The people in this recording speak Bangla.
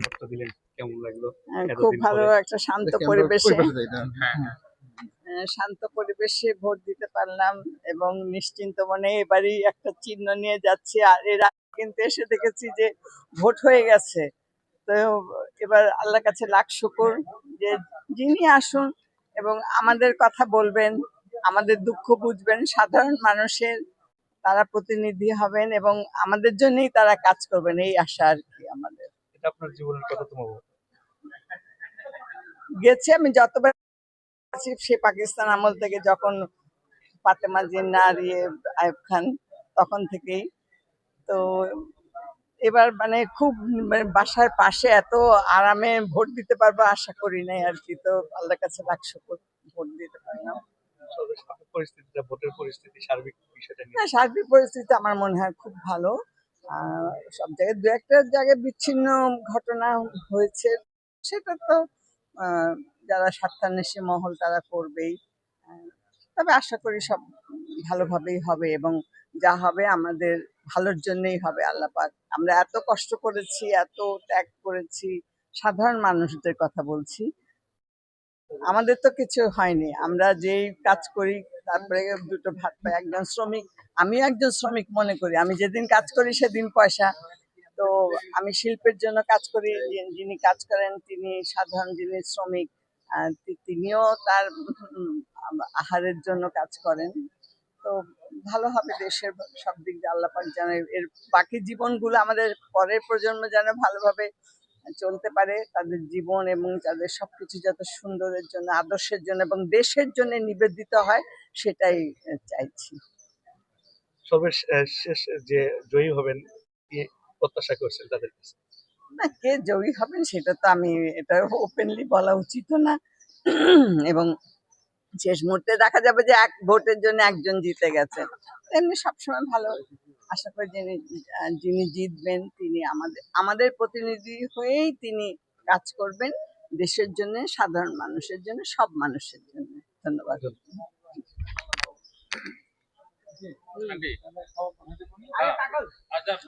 ভোটটা দিলেন, কেমন লাগলো? খুব এতদিন ভালো পরে একটা শান্ত পরিবেশে হ্যাঁ, শান্ত পরিবেশে ভোট দিতে পারলাম এবং নিশ্চিন্ত মনে এবারই একটা চিহ্ন নিয়ে যাচ্ছি। আর এর আগে কিন্তু এসে দেখেছি যে ভোট হয়ে গেছে। তো এবার আল্লাহর কাছে লাখ শুকর যে যিনি আসুন এবং আমাদের কথা বলবেন, আমাদের দুঃখ বুঝবেন, সাধারণ মানুষের তারা প্রতিনিধি হবেন এবং আমাদের জন্যই তারা কাজ করবেন, এই আশা আর কি আমাদের। এটা আপনার জীবনের কততম ভোট? গেছে আমি যতবার আছি সে পাকিস্তান আমল থেকে, যখন ফাতেমা জিন্নাহ আর আইয়ুব খান তখন থেকেই। তো এবার মানে খুব মানে বাসার পাশে এত আরামে ভোট দিতে পারবো আশা করি নাই আর কি। তো আল্লাহর কাছে লাখ শুকর ভোট দিতে পারলাম। পরিস্থিতিটা, ভোটের পরিস্থিতি, সার্বিক বিষয়টা নিয়ে। না, সার্বিক পরিস্থিতি আমার মনে হয় খুব ভালো। সব জায়গায় দু একটা জায়গায় বিচ্ছিন্ন ঘটনা হয়েছে, সেটা তো যারা স্বার্থান্বেষী মহল তারা করবেই। তবে আশা করি সব ভালোভাবেই হবে এবং যা হবে আমাদের ভালোর জন্যই হবে। আল্লাহ পাক, আমরা এত কষ্ট করেছি, এত ত্যাগ করেছি, সাধারণ মানুষদের কথা বলছি, আমাদের তো কিছু হয়নি। আমরা যেই কাজ করি তারপরে দুটো ভাত পাই। একজন শ্রমিক, আমি একজন শ্রমিক মনে করি, আমি যেদিন কাজ করি সেদিন পয়সা। তো আমি শিল্পের জন্য কাজ করি, যিনি কাজ করেন তিনি সাধারণ, যিনি শ্রমিক তিনিও তার আহারের জন্য কাজ করেন। তো ভালো হবে দেশের সব দিক দিয়ে। আল্লাহ পাক যেন এর বাকি জীবনগুলো আমাদের পরের প্রজন্ম যেন ভালোভাবে চলতে পারে, তাদের জীবন এবং তাদের সবকিছু যাতে সুন্দরের জন্য, আদর্শের জন্য এবং দেশের জন্য নিবেদিত হয়, সেটাই চাইছি। শেষ যে জয়ী হবেন কি প্রত্যাশা করছেন তাদের কাছে? না, কে জয়ী হবেন সেটা তো আমি এটা ওপেনলি বলা উচিত না। এবং শেষ মুহূর্তে দেখা যাবে যে এক ভোটের জন্য একজন জিতে গেছেন। এমনি সবসময় ভালো আশা করি যিনি জিতবেন তিনি আমাদের প্রতিনিধি হয়েই তিনি কাজ করবেন দেশের জন্য, সাধারণ মানুষের জন্য, সব মানুষের জন্য। ধন্যবাদ। আচ্ছা।